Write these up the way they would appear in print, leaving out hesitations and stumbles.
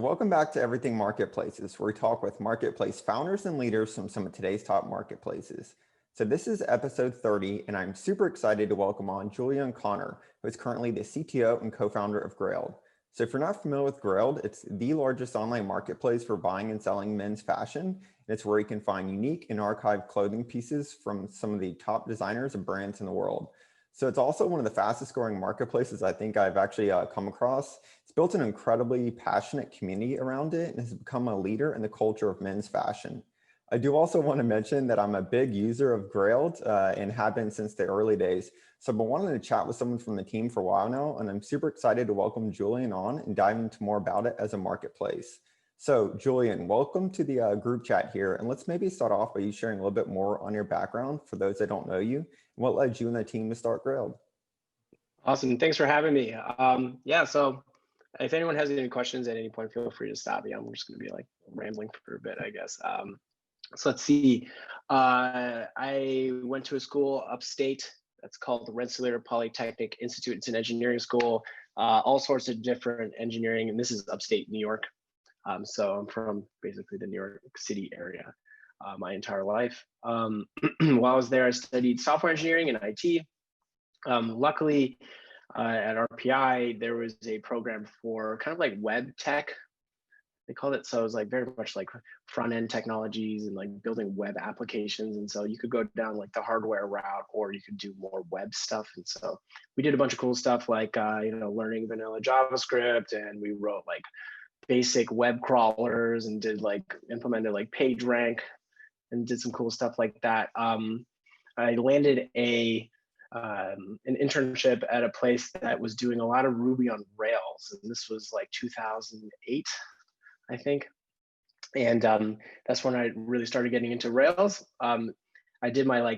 welcome back to Everything Marketplaces, where we talk with marketplace founders and leaders from some of today's top marketplaces. So this is episode 30, and I'm super excited to welcome on Julian Connor, who is currently the CTO and co-founder of Grailed. So if you're not familiar with Grailed, it's the largest online marketplace for buying and selling men's fashion. And it's where you can find unique and archived clothing pieces from some of the top designers and brands in the world. So it's also one of the fastest growing marketplaces I think I've actually come across. It's built an incredibly passionate community around it and has become a leader in the culture of men's fashion. I do also want to mention that I'm a big user of Grailed and have been since the early days. So I've been wanting to chat with someone from the team for a while now, and I'm super excited to welcome Julian on and dive into more about it as a marketplace. So Julian, welcome to the group chat here. And let's maybe start off by you sharing a little bit more on your background for those that don't know you, and what led you and the team to start Grailed. Awesome, thanks for having me. So if anyone has any questions at any point, feel free to stop me. I'm just gonna be like rambling for a bit, I guess. So let's see. I went to a school upstate that's called the Rensselaer Polytechnic Institute. It's an engineering school, all sorts of different engineering, and this is upstate New York. So I'm from basically the New York City area my entire life. While I was there, I studied software engineering and IT. Luckily, at RPI, there was a program for kind of like web tech, they called it. So it was like very much like front end technologies and like building web applications. And so you could go down like the hardware route, or you could do more web stuff. And so we did a bunch of cool stuff like, learning vanilla JavaScript, and we wrote like basic web crawlers and implemented like PageRank and did some cool stuff like that. I landed an internship at a place that was doing a lot of Ruby on Rails, and this was like 2008, I think. And that's when I really started getting into Rails. I did my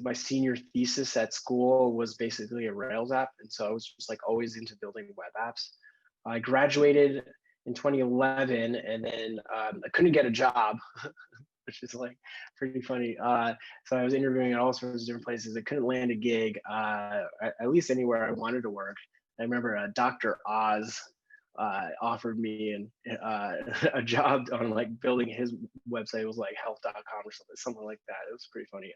my senior thesis at school was basically a Rails app, and so I was just like always into building web apps. I graduated in 2011, and then I couldn't get a job, which is like pretty funny. So I was interviewing at all sorts of different places. I couldn't land a gig, at least anywhere I wanted to work. I remember Dr. Oz offered me a job on like building his website. It was like health.com or something like that. It was pretty funny.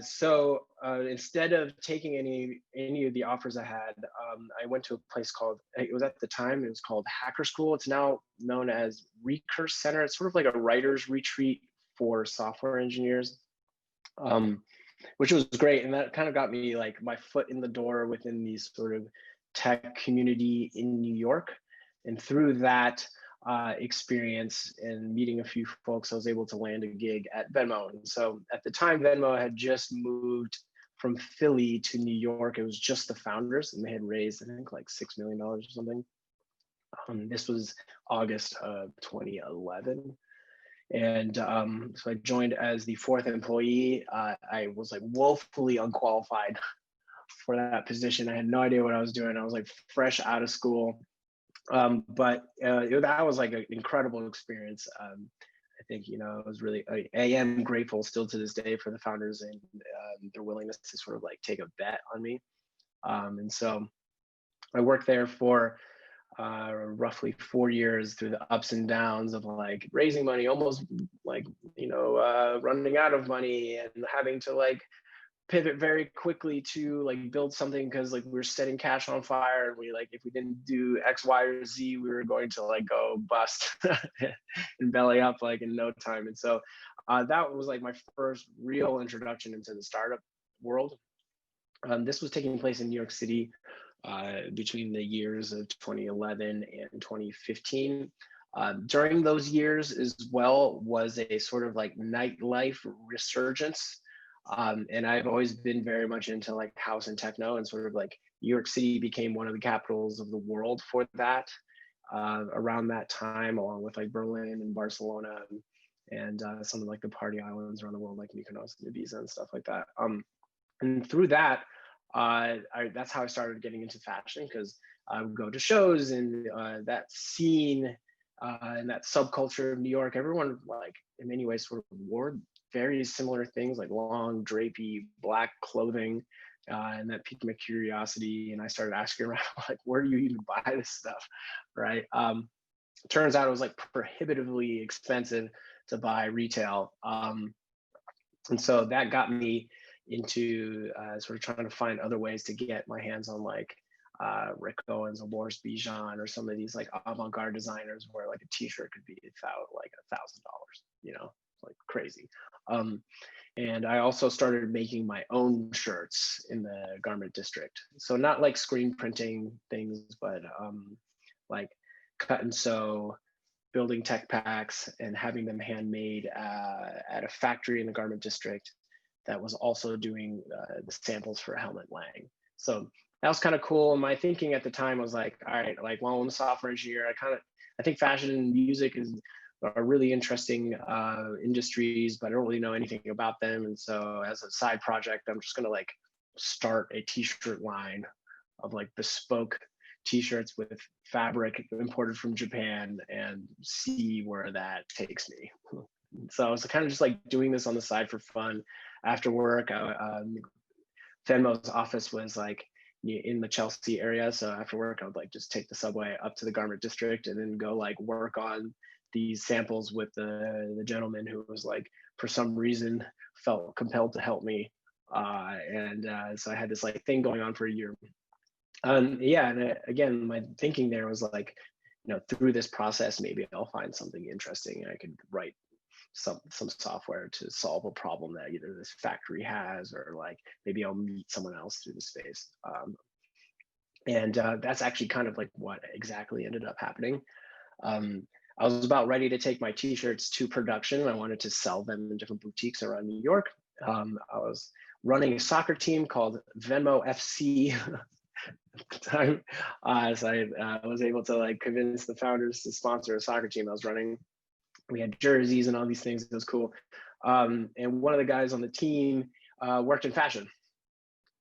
So instead of taking any of the offers I had, I went to a place called, it was called Hacker School. It's now known as Recurse Center. It's sort of like a writer's retreat for software engineers, which was great. And that kind of got me like my foot in the door within these sort of tech community in New York. And through that experience and meeting a few folks, I was able to land a gig at Venmo. And so at the time, Venmo had just moved from Philly to New York. It was just the founders, and they had raised, I think, like $6 million or something. This was August of 2011. And so I joined as the fourth employee. I was like woefully unqualified for that position. I had no idea what I was doing. I was like fresh out of school. But that was like an incredible experience. I think, it was really, I am grateful still to this day for the founders and their willingness to sort of like take a bet on me. And so I worked there for roughly 4 years through the ups and downs of like raising money, almost like, running out of money, and having to like pivot very quickly to like build something, because like we were setting cash on fire, and we like, if we didn't do X, Y, or Z, we were going to like go bust and belly up like in no time. And so that was like my first real introduction into the startup world. This was taking place in New York City between the years of 2011 and 2015. During those years as well was a sort of like nightlife resurgence. And I've always been very much into like house and techno, and sort of like New York City became one of the capitals of the world for that around that time, along with like Berlin and Barcelona and some of like the party islands around the world, like Mykonos and Ibiza and stuff like that. And through that, that's how I started getting into fashion, because I would go to shows, and that scene and that subculture of New York, everyone like in many ways sort of wore very similar things, like long drapey black clothing. And that piqued my curiosity, and I started asking around, like, where do you even buy this stuff, right? Turns out it was like prohibitively expensive to buy retail. And so that got me into sort of trying to find other ways to get my hands on like Rick Owens or Boris Bijan or some of these like avant-garde designers where like a t-shirt could be like $1,000, like crazy. And I also started making my own shirts in the garment district. So not like screen printing things, but like cut and sew, building tech packs and having them handmade at a factory in the garment district that was also doing the samples for Helmut Lang. So that was kind of cool. And my thinking at the time was like, all right, like, well, I'm a software engineer. I think fashion and music are really interesting industries, but I don't really know anything about them. And so as a side project, I'm just gonna like start a t-shirt line of like bespoke t-shirts with fabric imported from Japan and see where that takes me. So I was kind of just like doing this on the side for fun. After work, Venmo's office was like in the Chelsea area. So after work, I would like just take the subway up to the garment district and then go like work on these samples with the gentleman who was like, for some reason, felt compelled to help me. So I had this like thing going on for a year. Yeah, and again, my thinking there was like, through this process, maybe I'll find something interesting. I could write some software to solve a problem that either this factory has, or like maybe I'll meet someone else through the space. And that's actually kind of like what exactly ended up happening. I was about ready to take my t-shirts to production. I wanted to sell them in different boutiques around New York. I was running a soccer team called Venmo FC at the time. So I was able to like convince the founders to sponsor a soccer team I was running. We had jerseys and all these things. It was cool. And one of the guys on the team worked in fashion.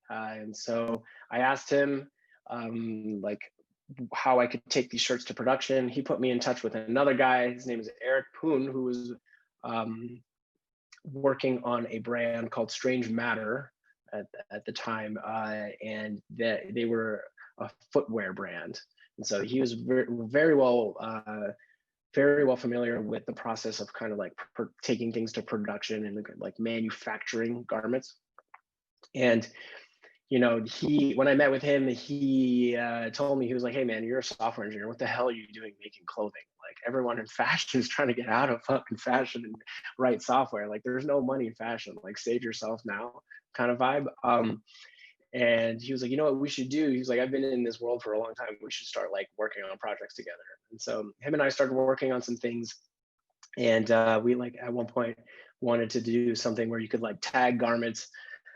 And so I asked him like how I could take these shirts to production. He put me in touch with another guy. His name is Eric Poon, who was working on a brand called Strange Matter at the time. And they were a footwear brand. And so he was very well familiar with the process of kind of like taking things to production and like manufacturing garments. And when I met with him, he told me, he was like, hey man, you're a software engineer. What the hell are you doing making clothing? Like, everyone in fashion is trying to get out of fucking fashion and write software. Like, there's no money in fashion. Like, save yourself now kind of vibe. And he was like, you know what we should do? He was like, I've been in this world for a long time. We should start like working on projects together. And so him and I started working on some things. And we like at one point wanted to do something where you could like tag garments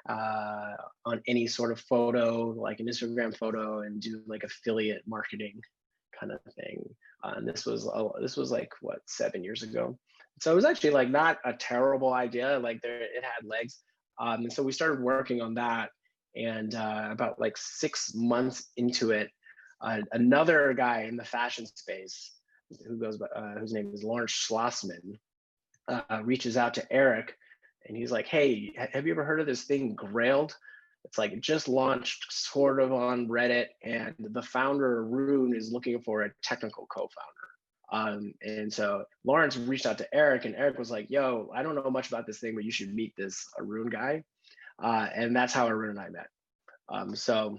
on any sort of photo, like an Instagram photo, and do like affiliate marketing kind of thing. And this was like what, 7 years ago. So it was actually like not a terrible idea. Like it had legs. And so we started working on that. And about like 6 months into it, another guy in the fashion space whose name is Lawrence Schlossman reaches out to Eric. And he's like, hey, have you ever heard of this thing, Grailed? It's like just launched sort of on Reddit, and the founder, Arun, is looking for a technical co-founder. And so Lawrence reached out to Eric, and Eric was like, yo, I don't know much about this thing, but you should meet this Arun guy. And that's how Arun and I met. So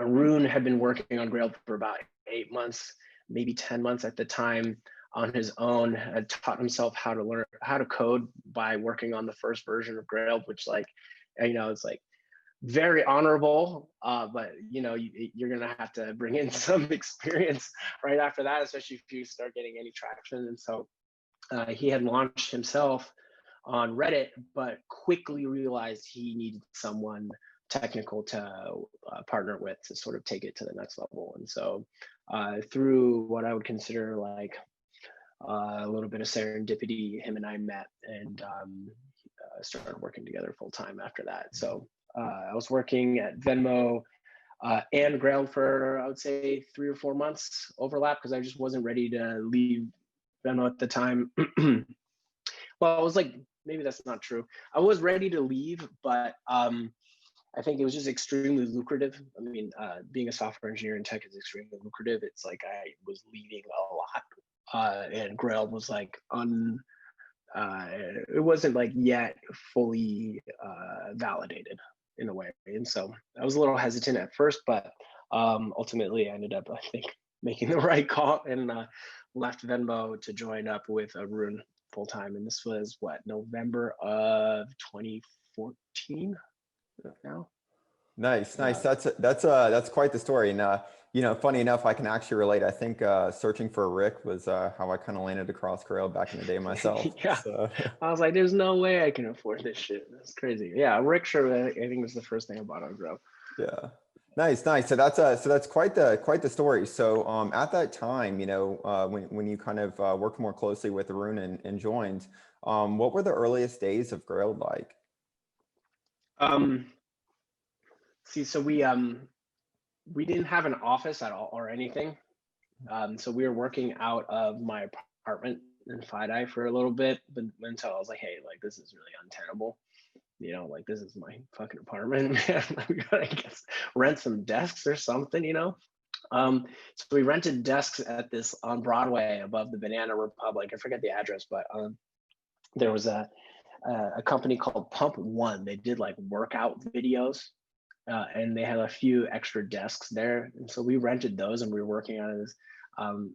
Arun had been working on Grailed for about 8 months, maybe 10 months at the time, on his own, had taught himself how to code by working on the first version of Grailed, which like, it's like very honorable, but you're gonna have to bring in some experience right after that, especially if you start getting any traction. And so he had launched himself on Reddit, but quickly realized he needed someone technical to partner with to sort of take it to the next level. And so through what I would consider like a little bit of serendipity, him and I met and started working together full time after that. So I was working at Venmo and Grailed for, I would say, 3 or 4 months overlap, because I just wasn't ready to leave Venmo at the time. Well, I was like, maybe that's not true. I was ready to leave, but I think it was just extremely lucrative. I mean, being a software engineer in tech is extremely lucrative. It's like I was leaving a lot, and Grailed was like it wasn't like yet fully validated in a way, and so I was a little hesitant at first, but ultimately I ended up, I think, making the right call and left Venmo to join up with Arun full time, and this was what, November of 2014 now. Nice, nice. Uh, That's quite the story. And funny enough, I can actually relate. I think searching for a Rick was how I kind of landed across Grailed back in the day myself. yeah, So I was like, there's no way I can afford this shit. That's crazy. Yeah, Rickshaw, I think was the first thing I bought on Grow. yeah, nice, nice. So that's quite the story. So at that time, when you kind of worked more closely with Arun and joined, what were the earliest days of Grailed like? Um, See, so we didn't have an office at all or anything. So we were working out of my apartment in Fidei for a little bit, but until I was like, hey, like this is really untenable. Like this is my fucking apartment, man. We gotta, I guess, rent some desks or something. So we rented desks at this on Broadway above the Banana Republic. I forget the address, but there was a company called Pump One. They did like workout videos, and they had a few extra desks there, and so we rented those, and we were working on this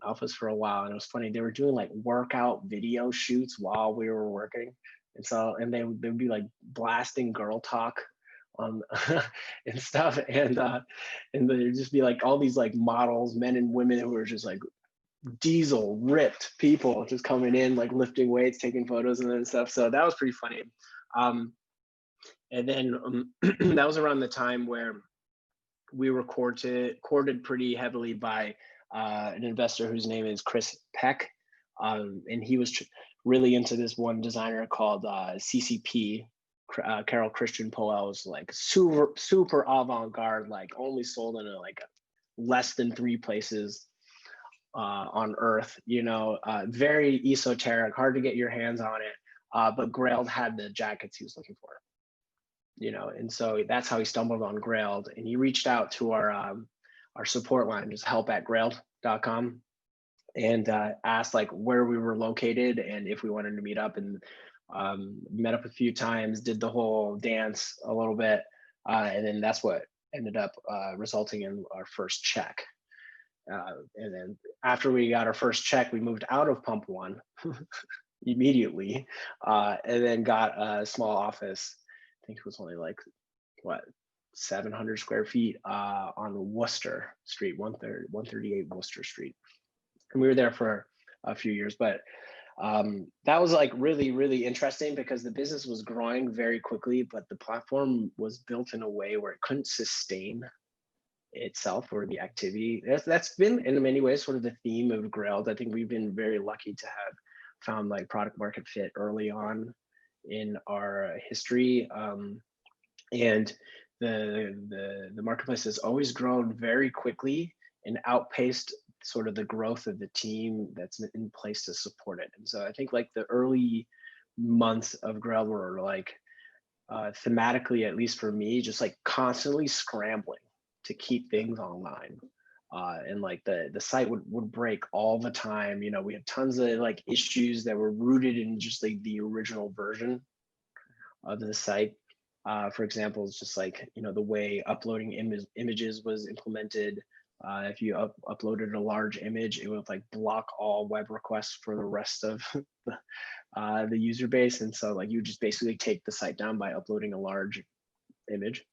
office for a while. And it was funny, they were doing like workout video shoots while we were working, and they would be like blasting girl talk on and stuff, and there'd just be like all these like models, men and women, who were just like diesel ripped people just coming in, like lifting weights, taking photos and stuff. So that was pretty funny. And then that was around the time where we were courted pretty heavily by an investor whose name is Chris Peck. And he was really into this one designer called CCP. Carol Christian Powell was like super avant-garde, like only sold in like less than 3 places on earth, very esoteric, hard to get your hands on it. But Grailed had the jackets he was looking for. And so that's how he stumbled on Grailed, and he reached out to our support line, just help@grailed.com, and asked like where we were located and if we wanted to meet up, and met up a few times, did the whole dance a little bit, and then that's what ended up resulting in our first check. And then after we got our first check, we moved out of Pump One immediately, and then got a small office. I think it was only like 700 square feet on Worcester Street, 138 Worcester Street, and we were there for a few years. But that was like really, really interesting because the business was growing very quickly, but the platform was built in a way where it couldn't sustain itself or the activity. That's been in many ways sort of the theme of Grailed. I think we've been very lucky to have found like product market fit early on in our history, and the marketplace has always grown very quickly and outpaced sort of the growth of the team that's in place to support it. And so I think like the early months of Grailed were like thematically, at least for me, just like constantly scrambling to keep things online. And like the site would break all the time. We had tons of like issues that were rooted in just like the original version of the site. For example, it's just like, the way uploading images was implemented. If you uploaded a large image, it would like block all web requests for the rest of the user base. And so like you just basically take the site down by uploading a large image.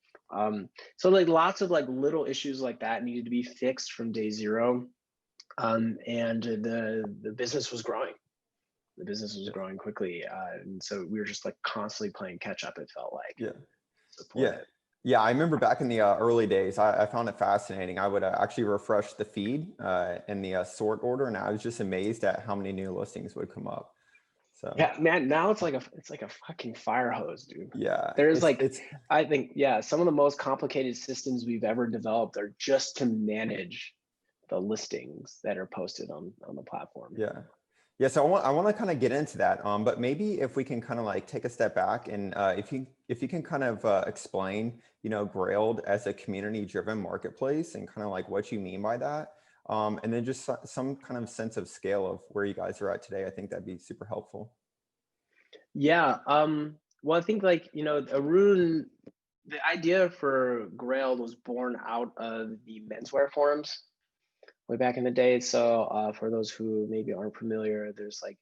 So like lots of like little issues like that needed to be fixed from day zero. And the business was growing. The business was growing quickly. And so we were just like constantly playing catch up, it felt like. Yeah. Yeah. Yeah, I remember back in the early days, I found it fascinating. I would actually refresh the feed in the sort order, and I was just amazed at how many new listings would come up. So yeah, man, now it's like a fucking fire hose, dude. yeah, There's I think, yeah, some of the most complicated systems we've ever developed are just to manage the listings that are posted on the platform. Yeah. Yeah, so I want to kind of get into that, but maybe if we can kind of like take a step back and if you can kind of explain, Grailed as a community-driven marketplace and kind of like what you mean by that, and then just some kind of sense of scale of where you guys are at today. I think that'd be super helpful. Yeah. Well, I think like, Arun, the idea for Grailed was born out of the menswear forums way back in the day. So for those who maybe aren't familiar, there's like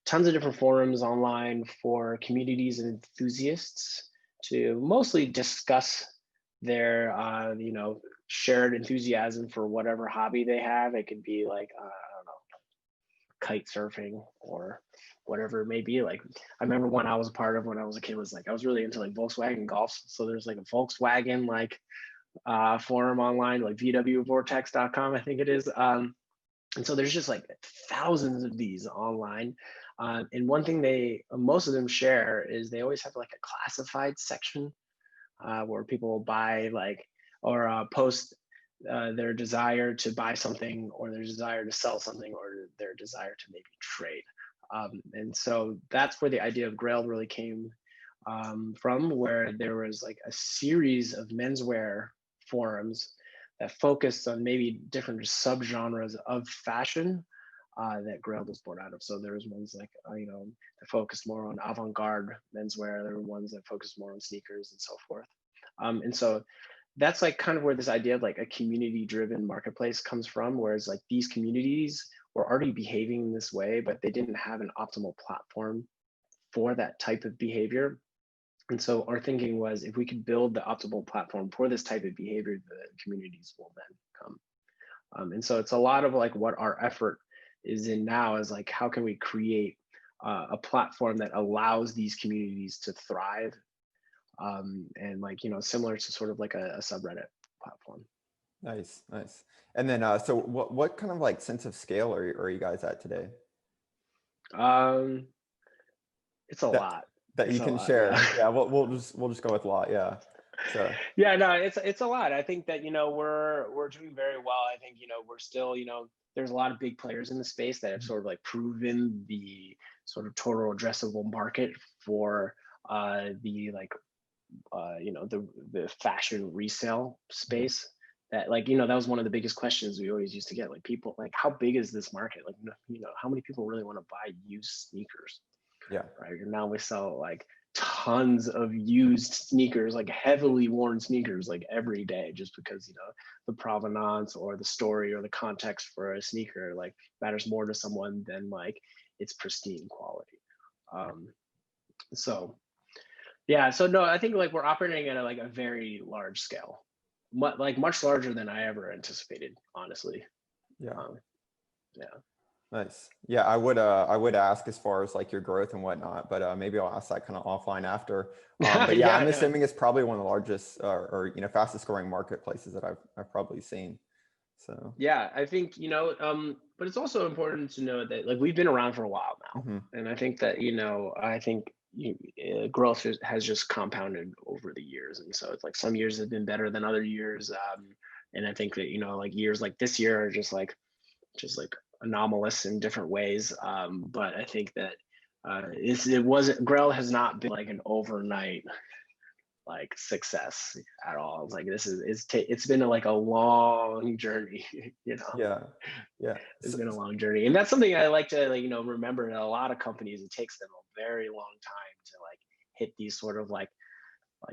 tons of different forums online for communities and enthusiasts to mostly discuss their, shared enthusiasm for whatever hobby they have. It could be like, I don't know, kite surfing or whatever it may be. Like I remember one I was a part of when I was a kid was like I was really into like Volkswagen golf. So there's like a Volkswagen like forum online, like vwvortex.com, I think it is. And so there's just like thousands of these online. And one thing most of them share is they always have like a classified section where people will buy like or post their desire to buy something or their desire to sell something or their desire to maybe trade. And so that's where the idea of Grailed really came from, where there was like a series of menswear forums that focused on maybe different subgenres of fashion that Grailed was born out of. So there was ones like, that focused more on avant-garde menswear. There were ones that focused more on sneakers and so forth. And so that's like kind of where this idea of like a community-driven marketplace comes from, whereas like these communities were already behaving in this way, but they didn't have an optimal platform for that type of behavior. And so our thinking was if we could build the optimal platform for this type of behavior, the communities will then come. And so it's a lot of like what our effort is in now is like, how can we create a platform that allows these communities to thrive and like, similar to sort of like a subreddit platform. Nice, nice. And then, so what kind of like sense of scale are you guys at today? Um, it's a That lot. that It's you a can lot. Yeah. share. Yeah, we'll just go with a lot. Yeah. So Yeah, no, it's a lot. I think that we're doing very well. I think we're still there's a lot of big players in the space that have sort of like proven the sort of total addressable market for the like the fashion resale space. That like that was one of the biggest questions we always used to get. Like people like, how big is this market? Like how many people really want to buy used sneakers? yeah, Right? And now we sell like tons of used sneakers, like heavily worn sneakers, like every day, just because the provenance or the story or the context for a sneaker like matters more to someone than like its pristine quality. So yeah, so no, I think like we're operating at like a very large scale, like much larger than I ever anticipated, honestly. yeah. Um, yeah. Nice. Yeah, I would ask as far as like your growth and whatnot, but maybe I'll ask that kind of offline after. But yeah, Yeah, I'm no. assuming it's probably one of the largest or fastest growing marketplaces that I've probably seen. So Yeah, I think, but it's also important to know that like we've been around for a while now. hmm And I think that, I think growth has just compounded over the years. And so it's like some years have been better than other years. And I think that, like years like this year are just like anomalous in different ways. But I think that it wasn't, Grail has not been like an overnight like success at all. It's like it's been like a long journey, yeah, yeah. It's So, been a long journey, and that's something I like to like remember. That a lot of companies, it takes them a very long time to like hit these sort of like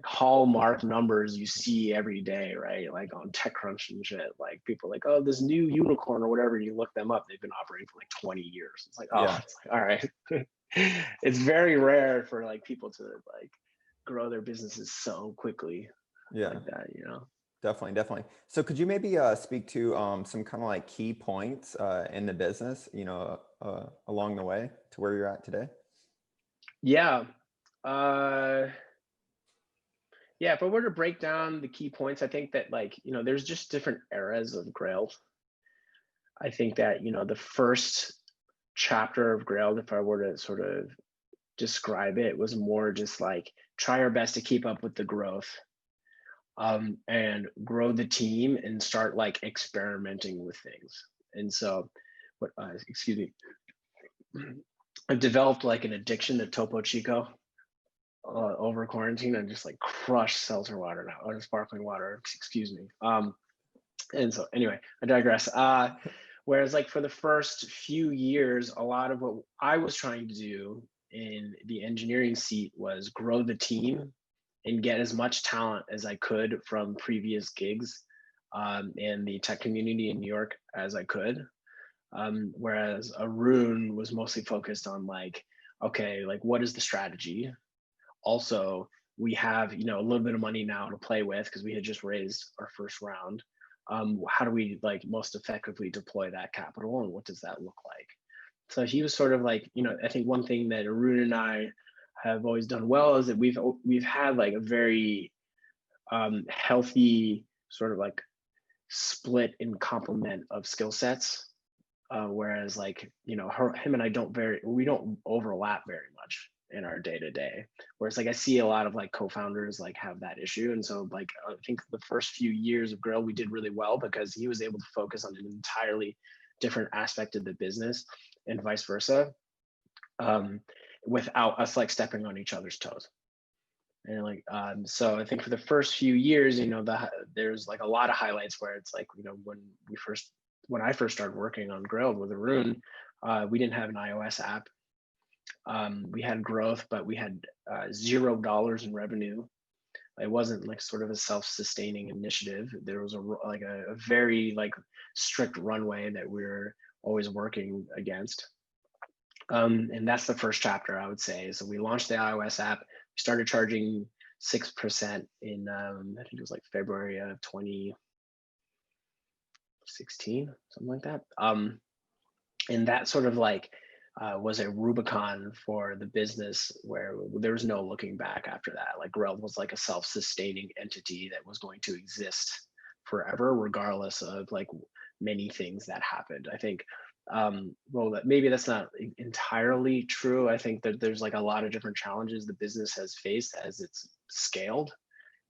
hallmark numbers you see every day, right? Like on TechCrunch and shit. Like people are like, oh, this new unicorn or whatever. You look them up; they've been operating for like 20 years. It's like, oh, yeah, it's like, all right. It's very rare for like people to like grow their businesses so quickly yeah. like that. Definitely, definitely. So could you maybe speak to some kind of like key points in the business, along the way to where you're at today? Yeah. Uh, yeah, if I were to break down the key points, I think that like, there's just different eras of Grail. I think that, the first chapter of Grail, if I were to sort of describe it, was more just like try our best to keep up with the growth and grow the team and start like experimenting with things. And so, excuse me. I've developed like an addiction to Topo Chico over quarantine. I just like crush seltzer water now, or sparkling water, excuse me. And so anyway, I digress. Whereas like for the first few years, a lot of what I was trying to do in the engineering seat was grow the team and get as much talent as I could from previous gigs in the tech community in New York as I could. Whereas Arun was mostly focused on like, okay, like what is the strategy? Also, we have, you know, a little bit of money now to play with because we had just raised our first round. How do we like most effectively deploy that capital and what does that look like? So he was sort of like, you know, I think one thing that Arun and I have always done well is that we've had like a very healthy sort of like split and complement of skill sets. Whereas like, you know, him and I we don't overlap very much in our day to day. Whereas like I see a lot of like co-founders like have that issue. And so like I think the first few years of Grailed, we did really well because he was able to focus on an entirely different aspect of the business and vice versa, without us like stepping on each other's toes. And like, so I think for the first few years, you know, there's like a lot of highlights where it's like, you know, when I first started working on Grailed with Arun, we didn't have an iOS app. We had growth, but we had $0 in revenue. It wasn't like sort of a self-sustaining initiative. There was a very like strict runway that we were always working against. And that's the first chapter, I would say. So we launched the iOS app. We started charging 6% in I think it was like February of 2016, something like that. And that sort of like was a Rubicon for the business where there was no looking back after that. Like Grailed was like a self-sustaining entity that was going to exist forever, regardless of like many things that happened. I think, well, maybe that's not entirely true. I think that there's like a lot of different challenges the business has faced as it's scaled.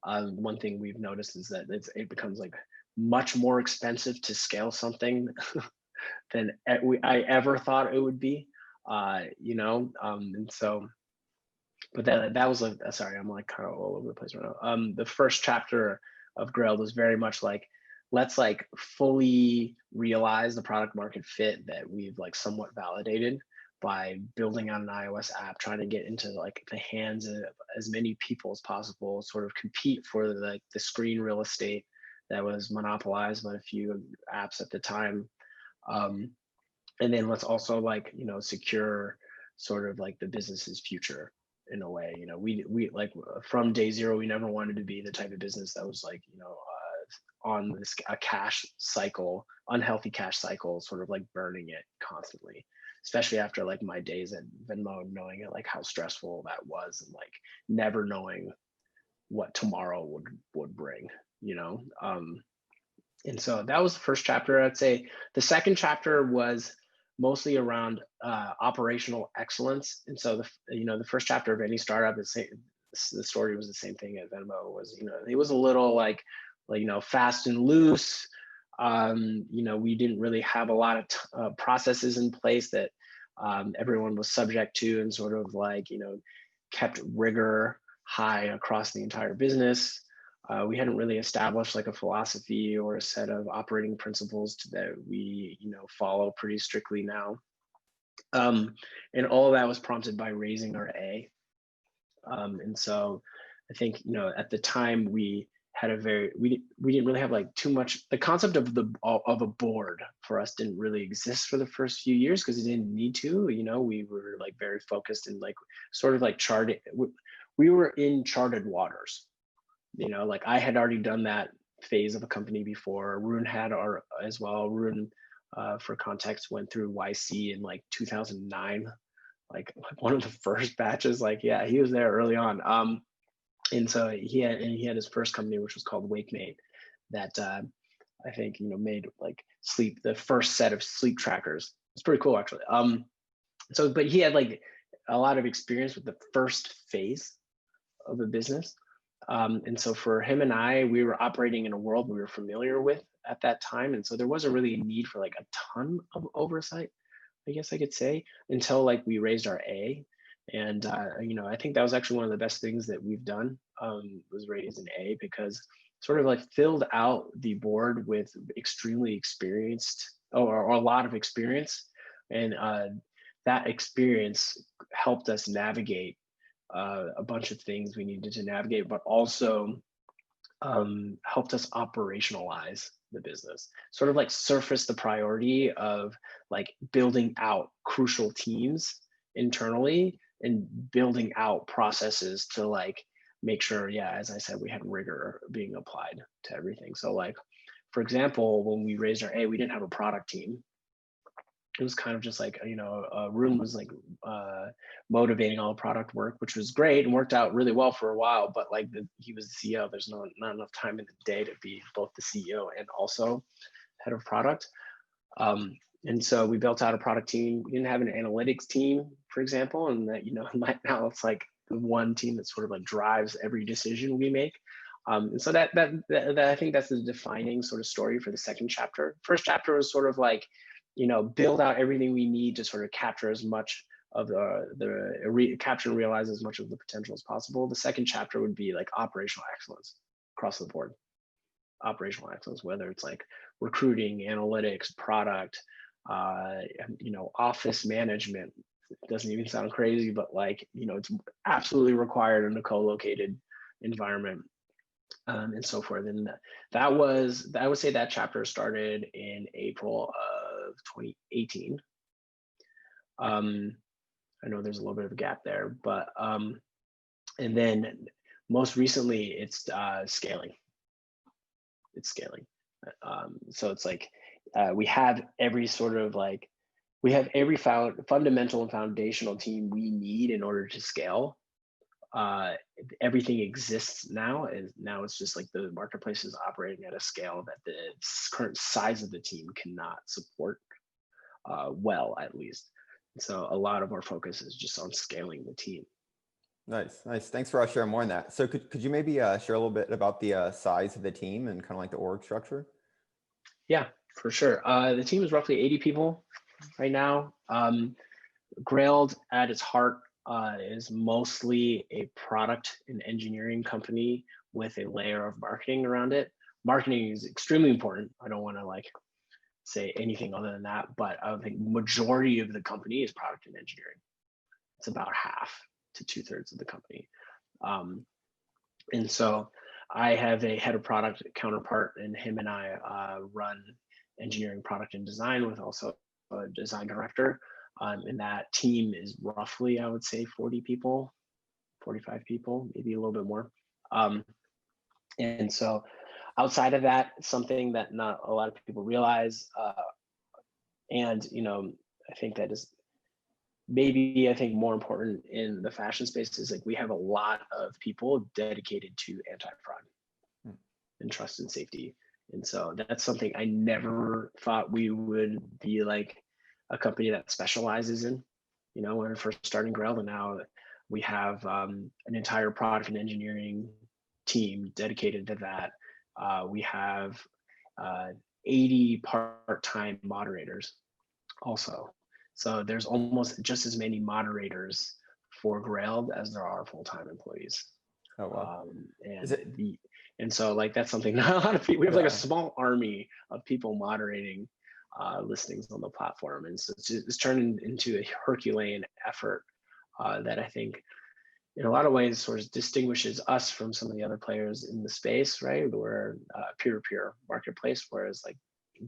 One thing we've noticed is that it becomes like much more expensive to scale something than I ever thought it would be. You know, and so, but that was like, sorry, I'm like kind of all over the place right now. The first chapter of Grailed was very much like, let's like fully realize the product market fit that we've like somewhat validated by building out an iOS app, trying to get into like the hands of as many people as possible, sort of compete for the screen real estate that was monopolized by a few apps at the time. And then let's also like, you know, secure sort of like the business's future in a way. You know, we like from day zero, we never wanted to be the type of business that was like, you know, on a cash cycle, unhealthy cash cycle, sort of like burning it constantly, especially after like my days at Venmo, knowing it, like how stressful that was and like never knowing what tomorrow would bring, you know. And so that was the first chapter. I'd say the second chapter was mostly around operational excellence. And so the first chapter of any startup is the story was the same thing at Venmo. Was, you know, it was a little like you know, fast and loose. You know, we didn't really have a lot of processes in place that everyone was subject to, and sort of like, you know, kept rigor high across the entire business. We hadn't really established like a philosophy or a set of operating principles that we, you know, follow pretty strictly now. And all of that was prompted by raising our A. And so I think, you know, at the time we had we didn't really have like too much, the concept of a board for us didn't really exist for the first few years because it didn't need to. You know, we were like very focused and like sort of like charted. We were in charted waters. You know, like I had already done that phase of a company before. Arun had as well. Arun, for context, went through YC in like 2009, like one of the first batches. Like, yeah, he was there early on. And so he had his first company, which was called WakeMate, that I think, you know, made like the first set of sleep trackers. It's pretty cool, actually. So, but he had like a lot of experience with the first phase of a business. And so for him and I, we were operating in a world we were familiar with at that time. And so there wasn't really a need for like a ton of oversight. I guess I could say, until like we raised our A. And I think that was actually one of the best things that we've done, was raise an A, because sort of like filled out the board with extremely experienced, or a lot of experience. And that experience helped us navigate a bunch of things we needed to navigate, but also helped us operationalize the business, sort of like surface the priority of like building out crucial teams internally and building out processes to like make sure, yeah, as I said, we had rigor being applied to everything. So like, for example, when we raised our A, we didn't have a product team. It was kind of just like, Room was like motivating all the product work, which was great and worked out really well for a while. But like he was the CEO, there's not enough time in the day to be both the CEO and also head of product. And so we built out a product team. We didn't have an analytics team, for example, and that now it's like the one team that sort of like drives every decision we make. And so that I think that's the defining sort of story for the second chapter. First chapter was sort of like, build out everything we need to sort of capture as much of capture and realize as much of the potential as possible. The second chapter would be like operational excellence across the board. Operational excellence, whether it's like recruiting, analytics, product, office management. It doesn't even sound crazy, but like, it's absolutely required in a co-located environment. And so forth. And I would say that chapter started in April of 2018. I know there's a little bit of a gap there, but and then most recently it's scaling. It's scaling. So it's like we have every fundamental and foundational team we need in order to scale. Everything exists now, and now it's just like the marketplace is operating at a scale that the current size of the team cannot support well, at least. And so a lot of our focus is just on scaling the team. Nice. Thanks for sharing more on that. So could you maybe share a little bit about the size of the team and kind of like the org structure? Yeah, for sure. The team is roughly 80 people right now. Grailed at its heart is mostly a product and engineering company with a layer of marketing around it. Marketing is extremely important. I don't want to like say anything other than that, but I think majority of the company is product and engineering. It's about half to 2/3 of the company. And so I have a head of product counterpart, and him and I run engineering, product, and design with also a design director. And that team is roughly, I would say, 40 people, 45 people, maybe a little bit more. And so outside of that, something that not a lot of people realize, and I think that is maybe, I think, more important in the fashion space, is like we have a lot of people dedicated to anti-fraud and trust and safety. And so that's something I never thought we would be like a company that specializes in, when we're first starting Grailed. And now we have an entire product and engineering team dedicated to that. We have 80 part-time moderators also. So there's almost just as many moderators for Grailed as there are full-time employees. Oh, wow. And so like that's something not a lot of people, we have like a small army of people moderating listings on the platform. And so it's turned into a Herculean effort that I think in a lot of ways sort of distinguishes us from some of the other players in the space, right? We're a peer-to-peer marketplace, whereas like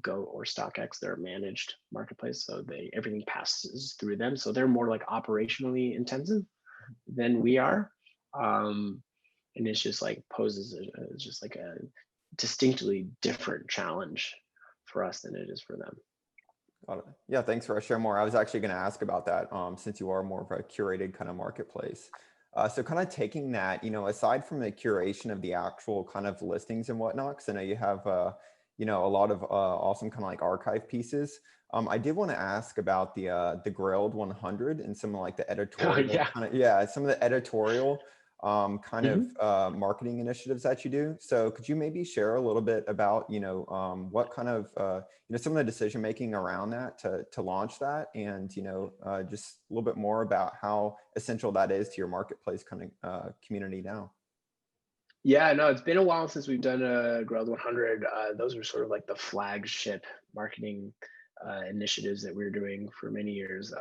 Go or StockX, they're a managed marketplace. So everything passes through them. So they're more like operationally intensive than we are. And it's just like poses just like a distinctly different challenge for us than it is for them. Yeah, thanks for sharing more. I was actually going to ask about that since you are more of a curated kind of marketplace. So kind of taking that, aside from the curation of the actual kind of listings and whatnot, because I know you have, a lot of awesome kind of like archive pieces. I did want to ask about the Grailed 100 and some of like the editorial, some of the editorial kind of marketing initiatives that you do. So could you maybe share a little bit about, what kind of, some of the decision making around that to launch that, and, just a little bit more about how essential that is to your marketplace kind of community now? Yeah, no, it's been a while since we've done a Grailed 100. Those were sort of like the flagship marketing initiatives that we were doing for many years.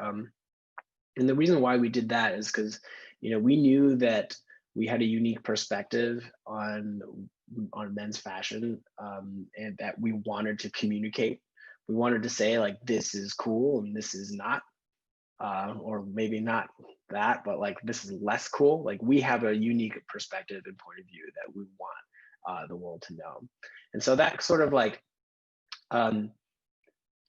And the reason why we did that is because, we knew that we had a unique perspective on men's fashion, and that we wanted to communicate. We wanted to say like, this is cool and this is not, or maybe not that, but like, this is less cool. Like, we have a unique perspective and point of view that we want the world to know. And so that sort of like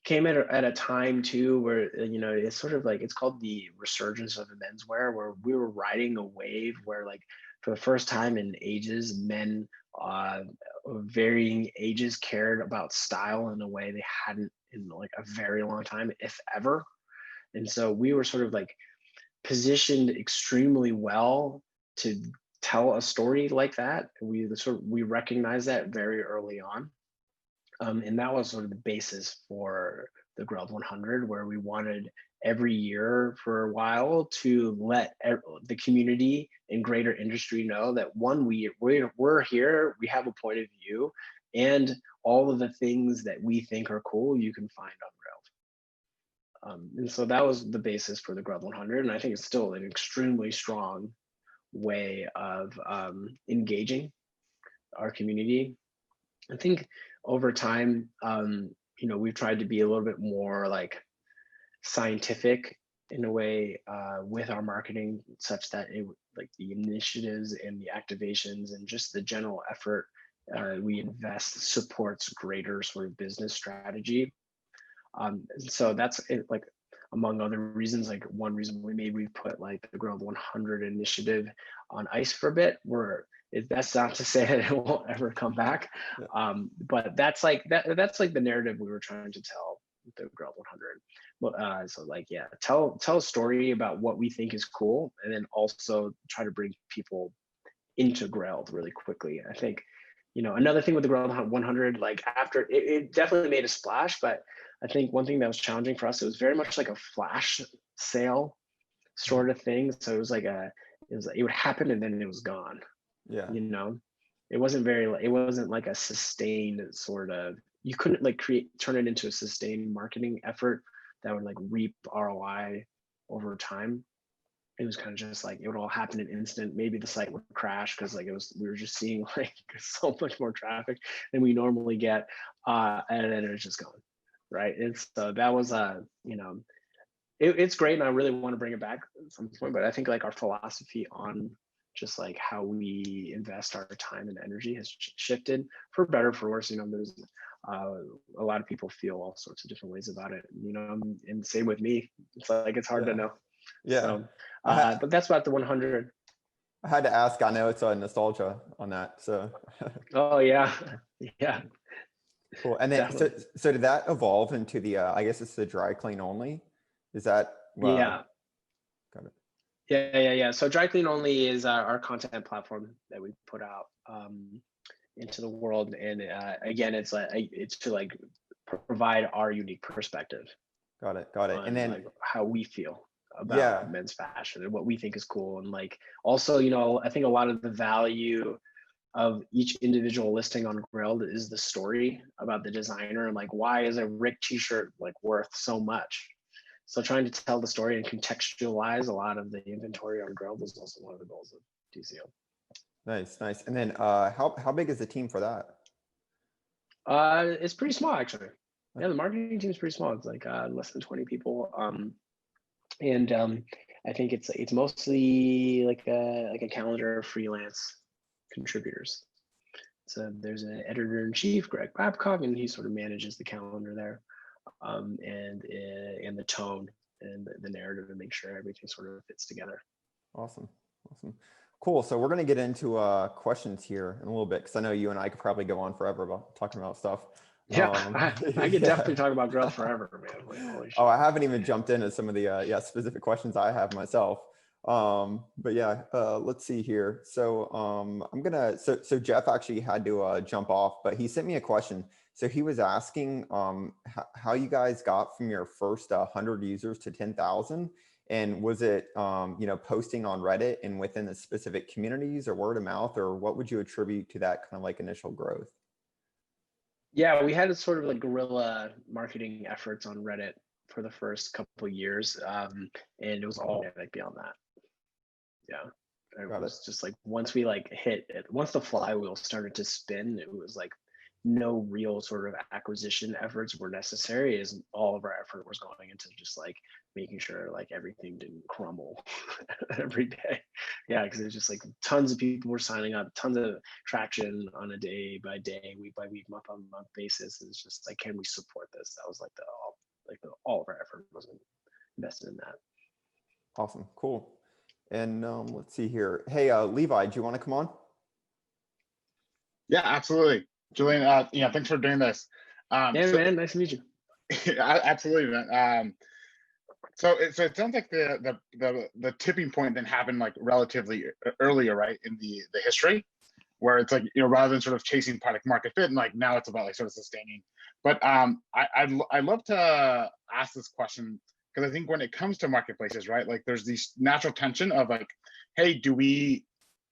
came at a time too where, it's sort of like, it's called the resurgence of menswear, where we were riding a wave where, like, for the first time in ages, men of varying ages cared about style in a way they hadn't in like a very long time, if ever. And so we were sort of like positioned extremely well to tell a story like that. We recognized that very early on. And that was sort of the basis for the Grailed 100, where we wanted every year for a while to let the community and greater industry know that, one, we're here, we have a point of view, and all of the things that we think are cool, you can find on Grailed. And so that was the basis for the Grailed 100, and I think it's still an extremely strong way of engaging our community. I think over time, we've tried to be a little bit more like scientific in a way with our marketing, such that like the initiatives and the activations and just the general effort we invest supports greater sort of business strategy. So that's it, like, among other reasons, like one reason we put like the Grailed 100 initiative on ice for a bit. That's not to say that it won't ever come back, but that's like the narrative we were trying to tell with the Grailed 100. Well, so like, yeah, tell a story about what we think is cool, and then also try to bring people into Grailed really quickly. I think, another thing with the Grailed 100, like, after it definitely made a splash, but I think one thing that was challenging for us, it was very much like a flash sale sort of thing. So it was like it would happen and then it was gone. Yeah. It wasn't like a sustained sort of, you couldn't like turn it into a sustained marketing effort that would like reap ROI over time. It was kind of just like, it would all happen in an instant. Maybe the site would crash because like we were just seeing like so much more traffic than we normally get, and then it was just gone, right? And so that was it's great, and I really want to bring it back at some point. But I think like our philosophy on just like how we invest our time and energy has shifted, for better or for worse. There's a lot of people feel all sorts of different ways about it, and same with me. It's like, it's hard to know. Yeah. So, but that's about the 100. I had to ask. I know it's a nostalgia on that. So. Oh yeah, yeah. Cool. And then, so did that evolve into the? I guess it's the dry clean only. Is that? Yeah. Got it. Yeah. So dry clean only is our content platform that we put out into the world, and again, it's to like provide our unique perspective. Got it. And then like how we feel about men's fashion and what we think is cool, and like also, I think a lot of the value of each individual listing on Grailed is the story about the designer, and like, why is a Rick t-shirt like worth so much? So trying to tell the story and contextualize a lot of the inventory on Grailed is also one of the goals of DCO. Nice. And then how big is the team for that? It's pretty small, actually. Yeah, the marketing team is pretty small. It's like less than 20 people. And I think it's mostly like a calendar of freelance contributors. So there's an editor-in-chief, Greg Babcock, and he sort of manages the calendar there, and the tone and the narrative, and make sure everything sort of fits together. Awesome. Cool. So we're going to get into questions here in a little bit, because I know you and I could probably go on forever about talking about stuff. Yeah, I could definitely talk about Grailed forever, man. Like, holy shit. Oh, I haven't even jumped into some of the specific questions I have myself. But yeah, let's see here. So so Jeff actually had to jump off, but he sent me a question. So he was asking how you guys got from your first 100 users to 10,000, and was it posting on Reddit and within the specific communities, or word of mouth, or what would you attribute to that kind of like initial growth? Yeah, we had a sort of like guerrilla marketing efforts on Reddit for the first couple of years, and it was all organic beyond that. Yeah, it Got it. was just like once we like hit it, once the flywheel started to spin, it was like no real sort of acquisition efforts were necessary, as all of our effort was going into just like making sure like everything didn't crumble every day. Yeah, because it's just like tons of people were signing up, tons of traction on a day by day, week by week, month on month basis. It's just like, can we support this? That was like all of our effort was invested in that. Awesome. Cool. And let's see here. Hey, Levi, do you want to come on? Yeah, absolutely. Julian, thanks for doing this. Yeah, man, nice to meet you. Absolutely, man. So it sounds like the tipping point then happened like relatively earlier, right, in the history, where it's like, rather than sort of chasing product market fit, and like now it's about like sort of sustaining. But I'd love to ask this question, because I think when it comes to marketplaces, right, like there's this natural tension of like, hey, do we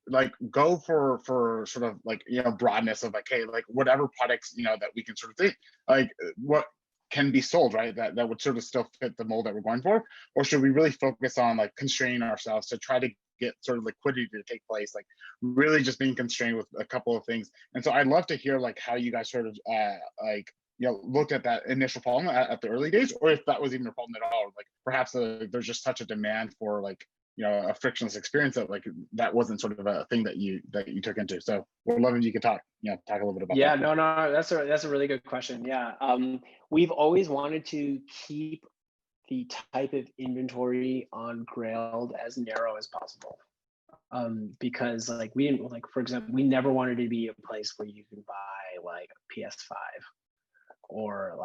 like go for sort of like broadness of like, hey, like whatever products that we can sort of think like what can be sold, right, that would sort of still fit the mold that we're going for, or should we really focus on like constraining ourselves to try to get sort of liquidity to take place, like really just being constrained with a couple of things? And so I'd love to hear like how you guys sort of looked at that initial problem at the early days, or if that was even a problem at all, like perhaps there's just such a demand for like a frictionless experience that like that wasn't sort of a thing that you took into. So we're loving you could talk a little bit about yeah, that. no, that's a really good question. Yeah, we've always wanted to keep the type of inventory on Grailed as narrow as possible, because like we didn't, like for example, we never wanted to be a place where you can buy like a PS5 or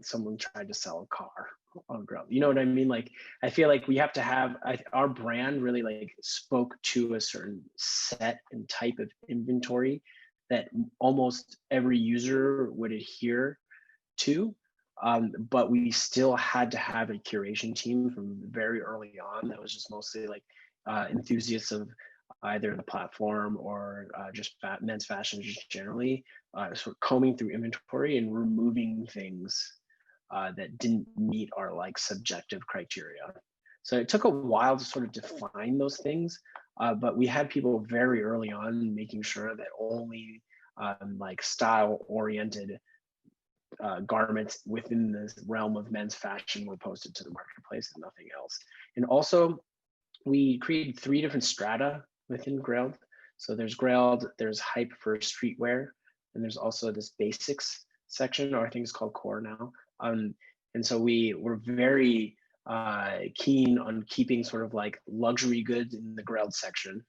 someone tried to sell a car on Grailed. You know what I mean? Like I feel like we have to have our brand really like spoke to a certain set and type of inventory that almost every user would adhere to. But we still had to have a curation team from very early on that was just mostly like enthusiasts of either the platform or just men's fashion just generally, sort of combing through inventory and removing things that didn't meet our like subjective criteria. So it took a while to sort of define those things, but we had people very early on making sure that only like style-oriented garments within the realm of men's fashion were posted to the marketplace and nothing else. And also, we created 3 different strata within Grailed. So there's Grailed, there's hype for streetwear, and there's also this basics section, or I think it's called core now. And so we were very keen on keeping sort of like luxury goods in the Grailed section,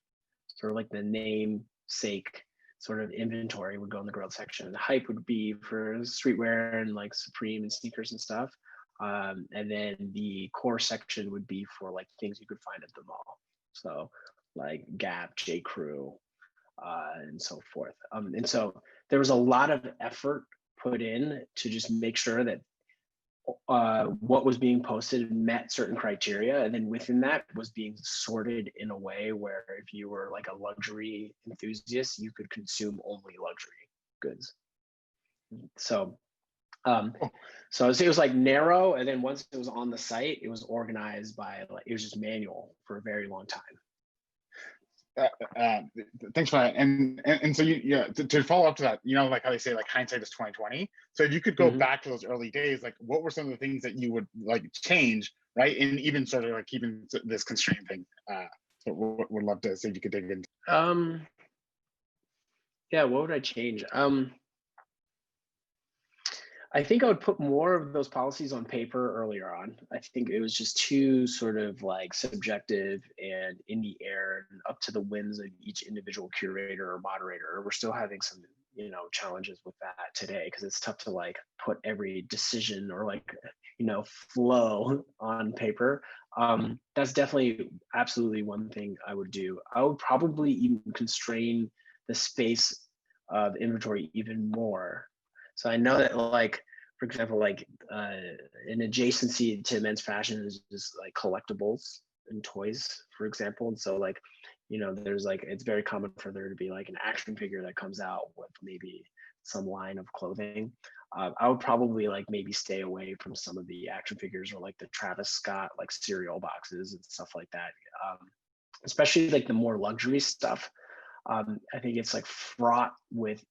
sort of like the namesake sort of inventory would go in the Grailed section. The hype would be for streetwear and like Supreme and sneakers and stuff. And then the core section would be for like things you could find at the mall. So like Gap, J. Crew, and so forth. And so there was a lot of effort put in to just make sure that what was being posted met certain criteria, and then within that was being sorted in a way where if you were like a luxury enthusiast, you could consume only luxury goods. So so it was like narrow, and then once it was on the site, it was organized by like, it was just manual for a very long time. Thanks for that. And so to follow up to that, like how they say like hindsight is 2020. So if you could go back to those early days, like what were some of the things that you would like change, right? And even sort of like keeping this constraint thing. So would love to see if you could dig into. Yeah, what would I change? I think I would put more of those policies on paper earlier on. I think it was just too sort of like subjective and in the air and up to the whims of each individual curator or moderator. We're still having some challenges with that today, because it's tough to like put every decision or like flow on paper. That's definitely absolutely one thing I would do. I would probably even constrain the space of inventory even more. So I know that, like, for example, like an adjacency to men's fashion is just like collectibles and toys, for example. And so like, there's like, it's very common for there to be like an action figure that comes out with maybe some line of clothing. I would probably like maybe stay away from some of the action figures or like the Travis Scott like cereal boxes and stuff like that. Especially like the more luxury stuff. I think it's like fraught with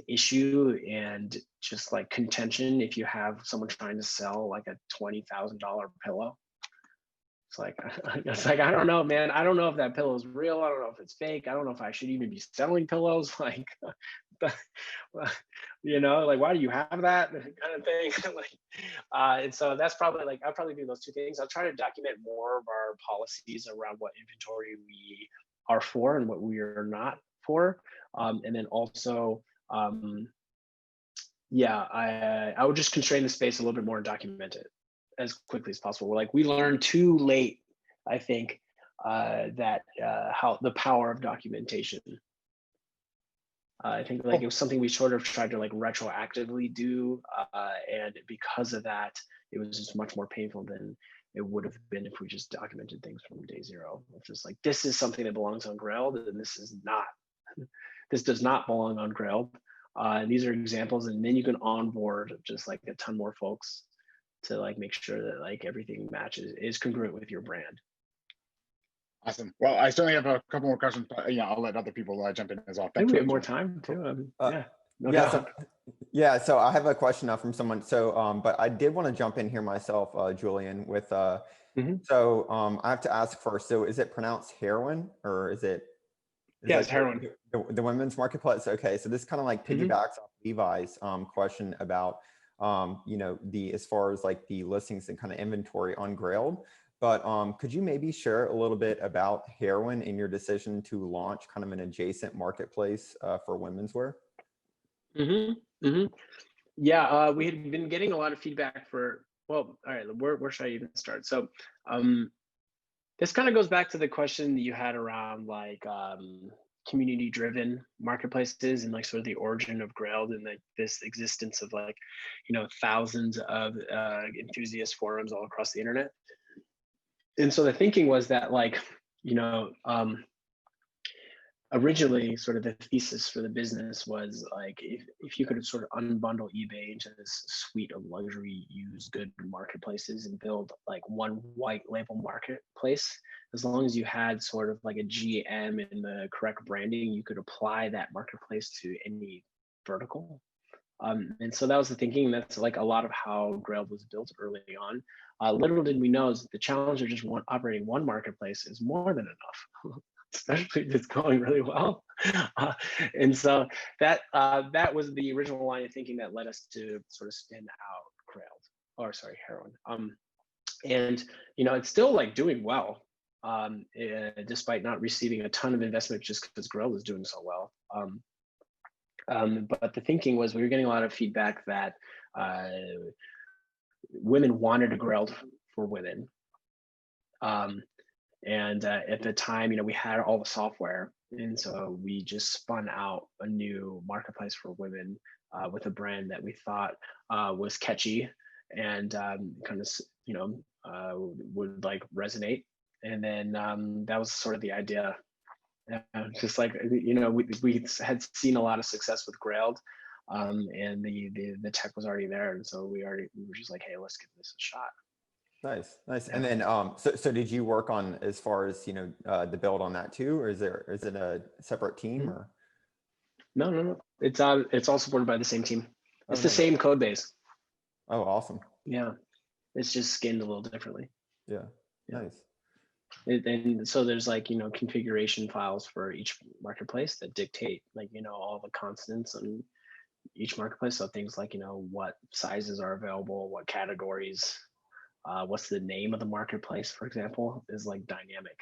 issue and just like contention if you have someone trying to sell like a $20,000 pillow. It's like, I don't know, man. I don't know if that pillow is real. I don't know if it's fake. I don't know if I should even be selling pillows. Like, like, why do you have that kind of thing? And so that's probably like, I'll probably do those two things. I'll try to document more of our policies around what inventory we are for and what we are not for. And then also, I would just constrain the space a little bit more and document it as quickly as possible. Like, we learned too late, I think, that how the power of documentation. I think like it was something we sort of tried to like retroactively do, and because of that, it was just much more painful than it would have been if we just documented things from day zero. It's just like, this is something that belongs on Grailed, and this does not belong on Grailed. And these are examples, and then you can onboard just like a ton more folks to like make sure that like everything is congruent with your brand. Awesome. Well, I certainly have a couple more questions, but I'll let other people jump in as well. I think we have more time too. No doubt. So I have a question now from someone. So, but I did want to jump in here myself, Julian, with, so I have to ask first, so is it pronounced heroin or is it? Yeah, it's heroin. The women's marketplace. Okay. So this kind of like piggybacks off Levi's question about, as far as like the listings and kind of inventory on Grailed. But could you maybe share a little bit about heroin in your decision to launch kind of an adjacent marketplace for women's wear? Yeah, we had been getting a lot of feedback all right, where should I even start? So this kind of goes back to the question that you had around like community driven marketplaces and like sort of the origin of Grailed and like this existence of like, thousands of enthusiast forums all across the internet. And so the thinking was that like, originally sort of the thesis for the business was like, if you could sort of unbundle eBay into this suite of luxury used good marketplaces and build like one white label marketplace, as long as you had sort of like a GM and the correct branding, you could apply that marketplace to any vertical. And so that was the thinking. That's like a lot of how Grailed was built early on. Little did we know is that the challenge of just operating one marketplace is more than enough, especially if it's going really well. And so that was the original line of thinking that led us to sort of spin out heroin. And it's still like doing well, despite not receiving a ton of investment just because Grailed is doing so well. But the thinking was we were getting a lot of feedback that women wanted a Grailed for women. And at the time, we had all the software. And so we just spun out a new marketplace for women with a brand that we thought was catchy and kind of, would like resonate. And then that was sort of the idea. Just like, we had seen a lot of success with Grailed, and the tech was already there. And so we were just like, hey, let's give this a shot. Nice. Yeah. And then, so did you work on as far as, the build on that too, or is it a separate team or? No. It's all supported by the same team. It's the same code base. Oh, awesome. Yeah. It's just skinned a little differently. Yeah. Nice. And so there's like, configuration files for each marketplace that dictate like, all the constants on each marketplace. So things like, what sizes are available, what categories, what's the name of the marketplace, for example, is like dynamic,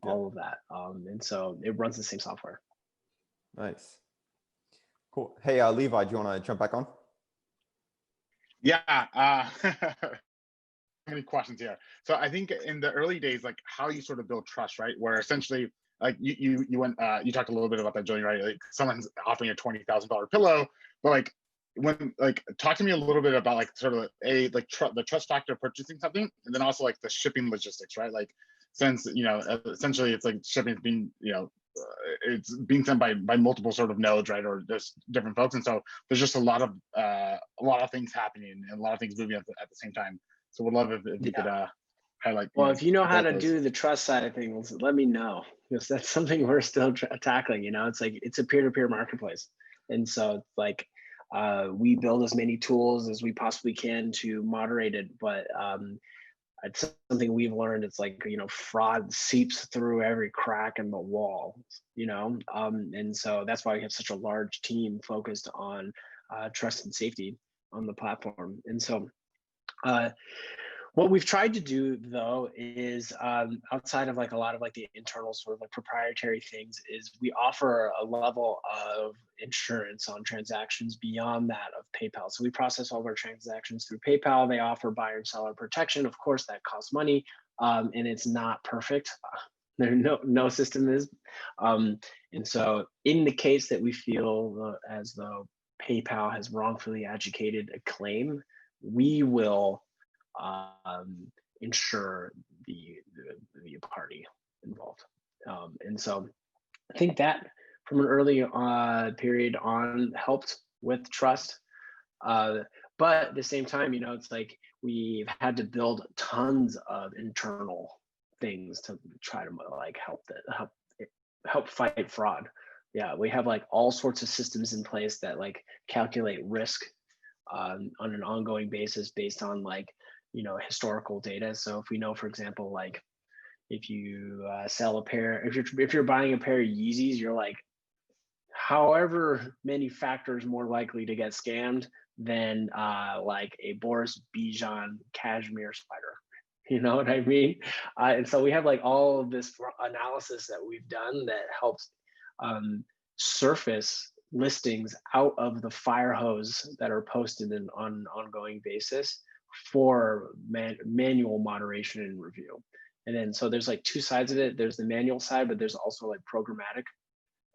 all of that. And so it runs the same software. Nice. Cool. Hey, Levi, do you want to jump back on? Yeah. Many questions here. So I think in the early days, like how you sort of build trust, right? Where essentially, like you went, you talked a little bit about that, Julian, right? Like someone's offering a $20,000 pillow, but like when like talk to me a little bit about like sort of the trust factor of purchasing something, and then also like the shipping logistics, right? Like since essentially it's like shipping is being it's being sent by multiple sort of nodes, right? Or there's different folks, and so there's just a lot of things happening and a lot of things moving at the same time. So would love if you could highlight. Well, if you know how to those. do the trust side of things, let me know, because that's something we're still tackling. It's like it's a peer-to-peer marketplace, and so like we build as many tools as we possibly can to moderate it, but it's something we've learned. It's like fraud seeps through every crack in the wall, and so that's why we have such a large team focused on trust and safety on the platform. And so what we've tried to do though is outside of like a lot of like the internal sort of like proprietary things, is we offer a level of insurance on transactions beyond that of PayPal. So we process all of our transactions through PayPal. They offer buyer and seller protection. Of course, that costs money, and it's not perfect. No system is. And so in the case that we feel as though PayPal has wrongfully adjudicated a claim, we will insure the party involved. And so I think that from an early period on helped with trust. But at the same time, it's like we've had to build tons of internal things to try to like help fight fraud. Yeah, we have like all sorts of systems in place that like calculate risk on an ongoing basis based on like historical data. So if we know, for example, like if you sell a pair, if you're buying a pair of Yeezys, you're like however many factors more likely to get scammed than like a Boris Bijan cashmere sweater. You know what I mean? And so we have like all of this analysis that we've done that helps surface listings out of the fire hose that are posted on an ongoing basis for manual moderation and review. And then so there's like two sides of it. There's the manual side, but there's also like programmatic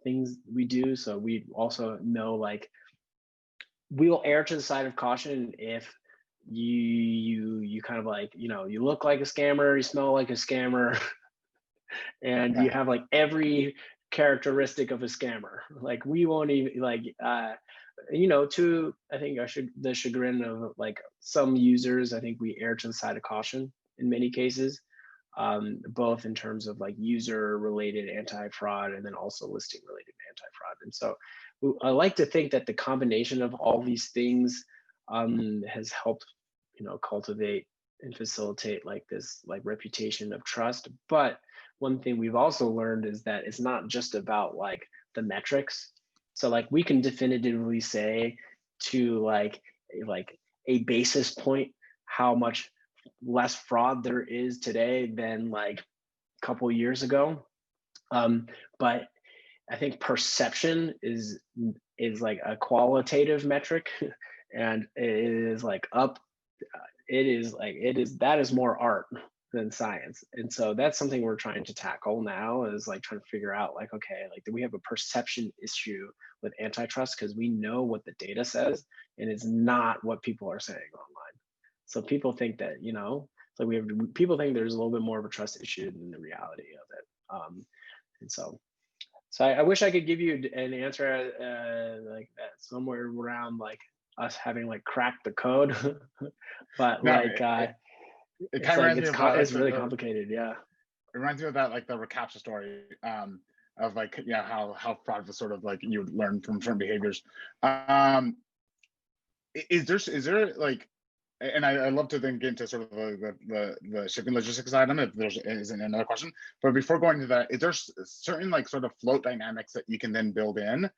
things we do. So we also know like we will err to the side of caution if you kind of like you look like a scammer, you smell like a scammer, and you have like every characteristic of a scammer. Like we won't even like to I think the chagrin of like some users, I think we err to the side of caution in many cases, both in terms of like user related anti-fraud and then also listing related anti-fraud. And so I like to think that the combination of all these things has helped cultivate and facilitate like this like reputation of trust. But one thing we've also learned is that it's not just about like the metrics. So like we can definitively say to like a basis point how much less fraud there is today than like a couple of years ago. But I think perception is like a qualitative metric, and it is like that is more art than science. And so that's something we're trying to tackle now, is like trying to figure out like, okay, like do we have a perception issue with antitrust? Because we know what the data says and it's not what people are saying online. So people think that, so people think there's a little bit more of a trust issue than the reality of it. And so I wish I could give you an answer like that somewhere around like us having like cracked the code, but no, like it kind of reminds me of it's really complicated. Yeah, it reminds me of that like the recaptcha story of like how fraud was sort of like you would learn from certain behaviors. Is there like, and I love to then get into sort of the shipping logistics item if there's isn't another question. But before going to that, is there certain like sort of float dynamics that you can then build in?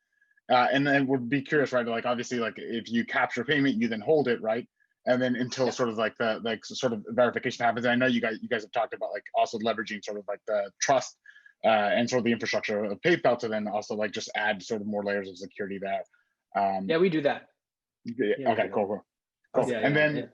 And then would be curious, right? Like obviously, like if you capture payment, you then hold it, right? And then until sort of like the sort of verification happens. And I know you guys have talked about like also leveraging sort of like the trust and sort of the infrastructure of PayPal to then also like just add sort of more layers of security there. Yeah, we do that. Yeah, Okay, cool. Yeah, And yeah, then,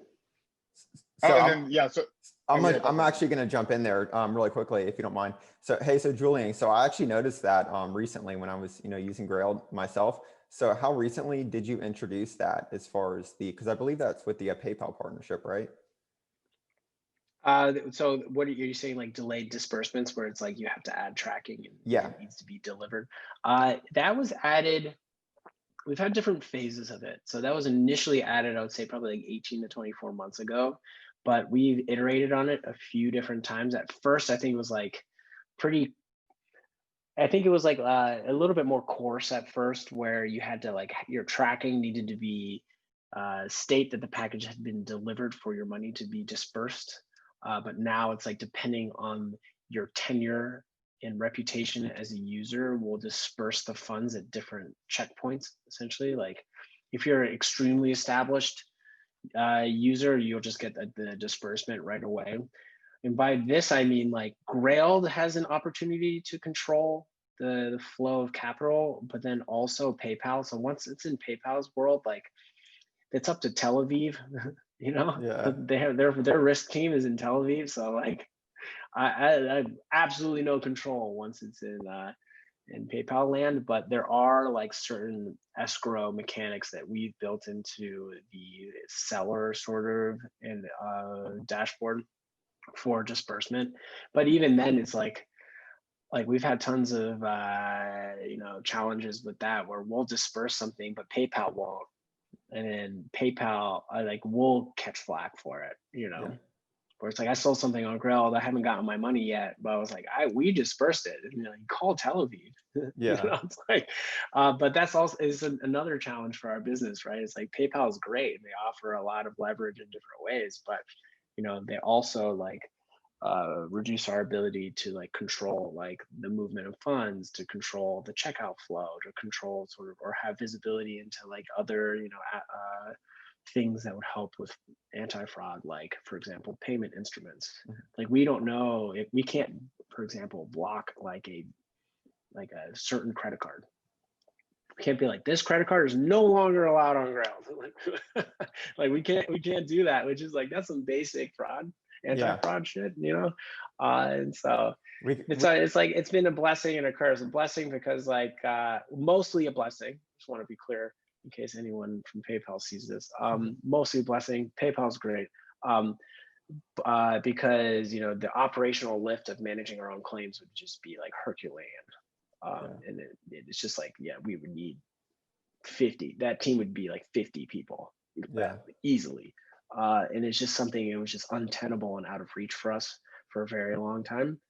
So I'm actually going to jump in there really quickly, if you don't mind. So, hey, so Julian, so I actually noticed that recently when I was, using Grailed myself. So how recently did you introduce that as far as because I believe that's with the PayPal partnership, right? So what are you saying, like delayed disbursements where it's like you have to add tracking and Yeah. it needs to be delivered? That was added. We've had different phases of it. So that was initially added, I would say probably like 18 to 24 months ago, but we've iterated on it a few different times. At first, I think it was like a little bit more coarse at first, where you had to like your tracking needed to be state that the package had been delivered for your money to be dispersed. But now it's like depending on your tenure and reputation as a user, will disperse the funds at different checkpoints. Essentially, like if you're an extremely established user, you'll just get the disbursement right away. And by this, I mean like Grailed has an opportunity to control the flow of capital, but then also PayPal. So once it's in PayPal's world, like it's up to Tel Aviv, Yeah. they have their risk team is in Tel Aviv. So like I have absolutely no control once it's in PayPal land, but there are like certain escrow mechanics that we've built into the seller sort of and dashboard for disbursement. But even then, it's like we've had tons of challenges with that where we'll disperse something, but PayPal won't, and then PayPal will catch flack for it. Yeah. Where it's like I sold something on Grailed, I haven't gotten my money yet, but I was like, we dispersed it. And you call Tel Aviv. Yeah. It's like, but that's also is another challenge for our business, right? It's like PayPal is great and they offer a lot of leverage in different ways, but they also reduce our ability to control the movement of funds, to control the checkout flow, to control or have visibility into other things that would help with anti-fraud, like for example payment instruments. We don't know if we can't, for example, block a certain credit card. We can't be like, this credit card is no longer allowed on Grailed. we can't do that, which is that's some basic fraud, anti-fraud shit, and so it's been a blessing and a curse. A blessing because mostly a blessing. Just want to be clear in case anyone from PayPal sees this. Mostly a blessing. PayPal's great. Because the operational lift of managing our own claims would just be Herculean. And it's just we would need 50. That team would be 50 people easily. And it's just something, it was just untenable and out of reach for us for a very long time.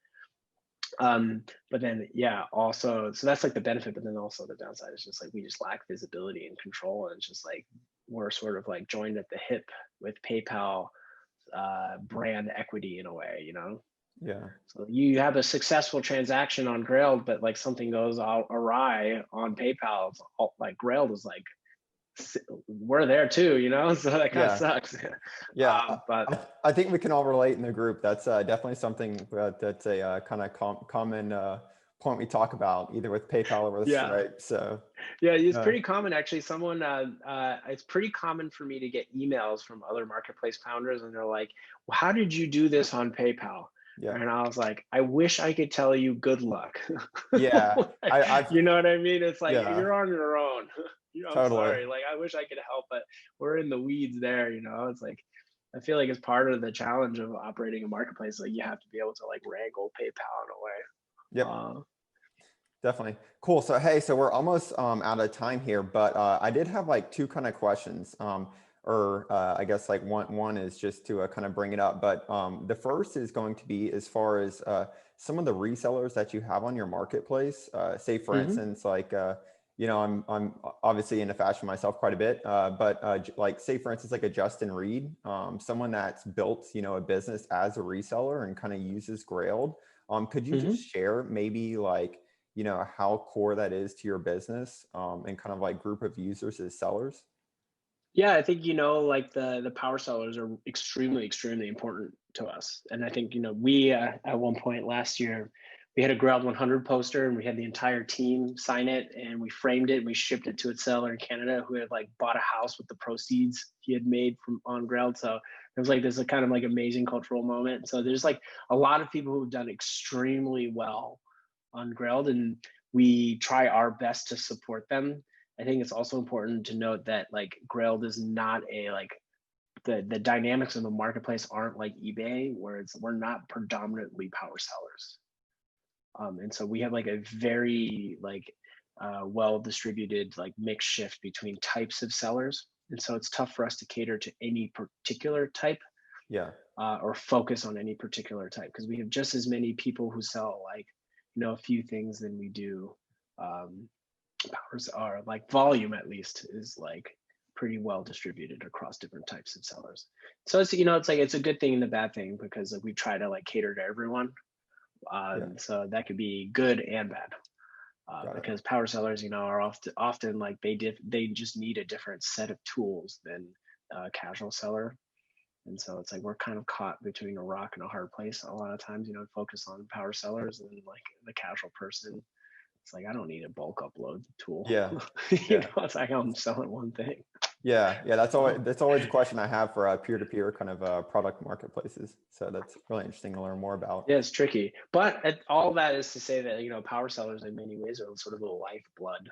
But then also, so that's the benefit, but then also the downside is just we just lack visibility and control, and it's just we're sort of joined at the hip with PayPal brand equity in a way, Yeah. So you have a successful transaction on Grailed, but something goes awry on PayPal. Grailed is we're there too, so that kind of sucks. Yeah. But I think we can all relate in the group. That's definitely something that's a kind of common point we talk about, either with PayPal or with Stripe. So it's pretty common actually. Someone it's pretty common for me to get emails from other marketplace founders, and they're like, well, how did you do this on PayPal? Yeah. And I was like, I wish I could tell you good luck. Yeah. You know what I mean? It's you're on your own. I'm Totally. sorry. I wish I could help, but we're in the weeds there, It's I feel it's part of the challenge of operating a marketplace. You have to be able to wrangle PayPal in a way. Yep. Definitely. Cool. So, hey, so we're almost out of time here, but I did have two kind of questions. I guess one is just to kind of bring it up, but the first is going to be as far as some of the resellers that you have on your marketplace. Say for instance, I'm obviously into fashion myself quite a bit, but say for instance, a Justin Reed, someone that's built, a business as a reseller and kind of uses Grailed. Could you just share maybe how core that is to your business and kind of group of users as sellers? Yeah, I think, the power sellers are extremely, extremely important to us. And I think, we at one point last year, we had a Grailed 100 poster, and we had the entire team sign it, and we framed it, and we shipped it to its seller in Canada, who had like bought a house with the proceeds he had made from on Grailed. So it was like this kind of like amazing cultural moment. So there's like a lot of people who've done extremely well on Grailed, and we try our best to support them. I think it's also important to note that like Grailed is not a like the dynamics of the marketplace aren't like eBay, where we're not predominantly power sellers. And so we have like a very like well distributed like mix shift between types of sellers. And so it's tough for us to cater to any particular type, or focus on any particular type, because we have just as many people who sell like, a few things than we do powers. Are like volume, at least, is like pretty well distributed across different types of sellers. So it's, it's like, it's a good thing and a bad thing, because like, we try to like cater to everyone. So that could be good and bad, because power sellers, are often like they just need a different set of tools than a casual seller. And so it's like we're kind of caught between a rock and a hard place a lot of times, focus on power sellers, and like the casual person, it's like, I don't need a bulk upload tool. It's like I'm selling one thing. That's always a question I have for peer-to-peer kind of product marketplaces. So that's really interesting to learn more about. Yeah, it's tricky, but all that is to say that power sellers in many ways are sort of the lifeblood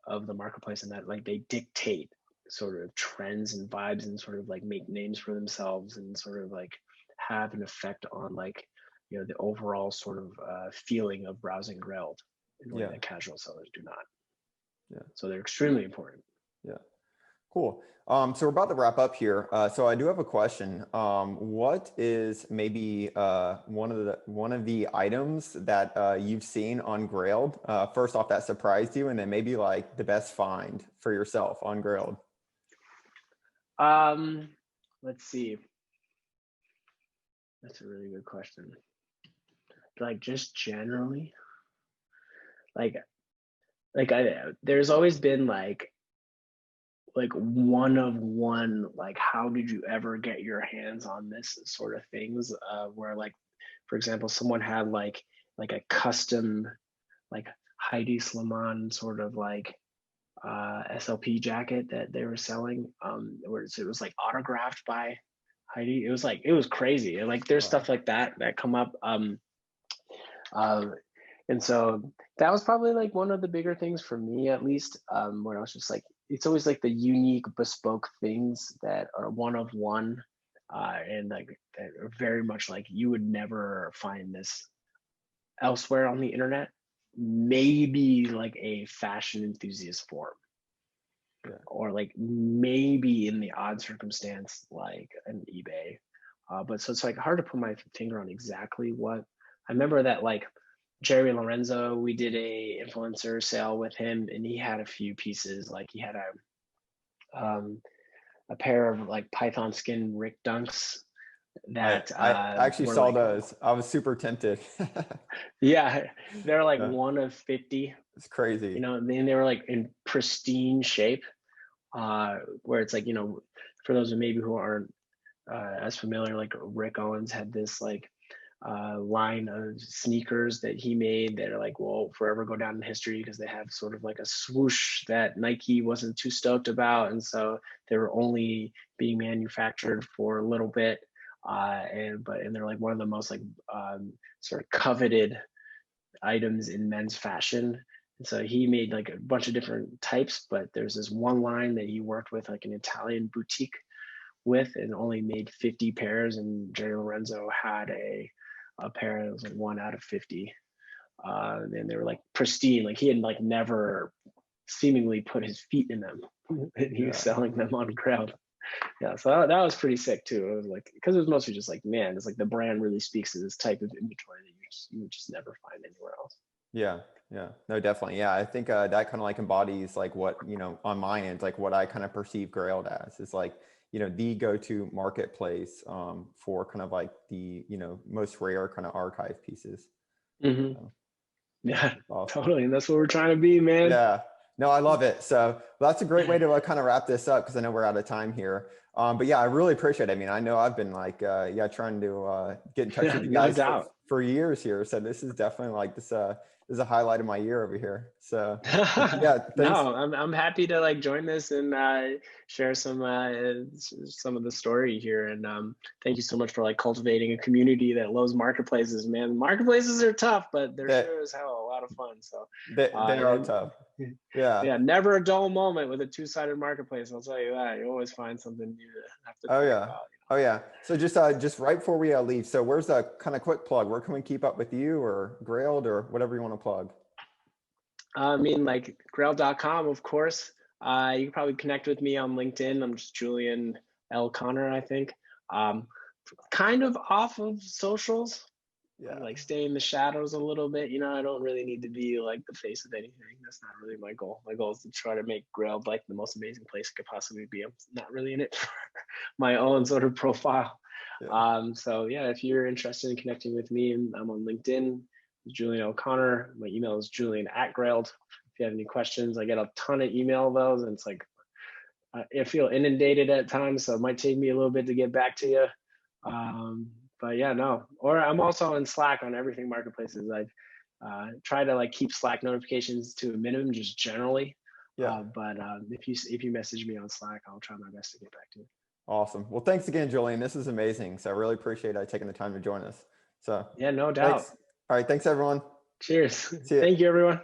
of the marketplace, and that like they dictate sort of trends and vibes, and sort of like make names for themselves, and sort of like have an effect on like the overall sort of feeling of browsing Grailed in a way that casual sellers do not. So they're extremely important. Cool. So we're about to wrap up here. So I do have a question. What is maybe one of the items that you've seen on Grailed, first off, that surprised you, and then maybe like the best find for yourself on Grailed? Let's see. That's a really good question. Like just generally, there's always been like one of one, like how did you ever get your hands on this sort of things, where like, for example, someone had like a custom like Heidi Slimane sort of like SLP jacket that they were selling, where it was like autographed by Heidi. It was crazy. And like there's stuff like that come up. And so that was probably like one of the bigger things for me, at least, where I was just like, it's always like the unique bespoke things that are one of one, and like that are very much like you would never find this elsewhere on the internet. Maybe like a fashion enthusiast forum, or like maybe in the odd circumstance like an eBay, but so it's like hard to put my finger on exactly what. I remember that like Jerry Lorenzo, we did a influencer sale with him, and he had a few pieces. Like he had a pair of like Python skin Rick Dunks that I actually saw like, those. I was super tempted. They're like one of 50. It's crazy. And they were like in pristine shape, where it's like, for those who aren't as familiar, like Rick Owens had this like line of sneakers that he made that are like, will forever go down in history, because they have sort of like a swoosh that Nike wasn't too stoked about, and so they were only being manufactured for a little bit, and they're like one of the most like sort of coveted items in men's fashion. And so he made like a bunch of different types, but there's this one line that he worked with like an Italian boutique with, and only made 50 pairs, and Jerry Lorenzo had a pair that was like 1 out of 50, and they were like pristine, like he had like never seemingly put his feet in them, and he was selling them on Grailed. So that was pretty sick too. It was like, because it was mostly just like, man, it's like the brand really speaks to this type of inventory that you would just never find anywhere else. No, definitely. I think that kind of like embodies like what, on my end, like what I kind of perceive Grailed as is like, the go-to marketplace for kind of like the, most rare kind of archive pieces. Awesome. Totally. And that's what we're trying to be, man. No, I love it. So that's a great way to kind of wrap this up because I know we're out of time here. But yeah, I really appreciate it. I mean, I know I've been like, trying to get in touch with you No guys doubt. for years here. So this is definitely like this is a highlight of my year over here. So yeah, thanks. No, I'm happy to like join this and share some of the story here. And thank you so much for like cultivating a community that loves marketplaces, man. Marketplaces are tough, but they're sure as hell a lot of fun. So they are tough. Yeah. Never a dull moment with a two-sided marketplace. I'll tell you that. You always find something new to have to think about. Oh yeah. So just right before we leave, so where's a kind of quick plug? Where can we keep up with you or Grailed or whatever you want to plug? I mean, like Grailed.com, of course. You can probably connect with me on LinkedIn. I'm just Julian L. Connor, I think. Kind of off of socials. Yeah. Like stay in the shadows a little bit. I don't really need to be like the face of anything. That's not really my goal. My goal is to try to make Grailed like the most amazing place it could possibly be. I'm not really in it for my own sort of profile. Yeah. So yeah, if you're interested in connecting with me, I'm on LinkedIn, Julian O'Connor. My email is julian@grailed. If you have any questions, I get a ton of email those, and it's like I feel inundated at times, so it might take me a little bit to get back to you. But yeah, no. Or I'm also in Slack on everything marketplaces. I try to like keep Slack notifications to a minimum, just generally. Yeah. But if you message me on Slack, I'll try my best to get back to you. Awesome. Well, thanks again, Julian. This is amazing. So I really appreciate taking the time to join us. So yeah, no doubt. Thanks. All right. Thanks, everyone. Cheers. Thank you, everyone.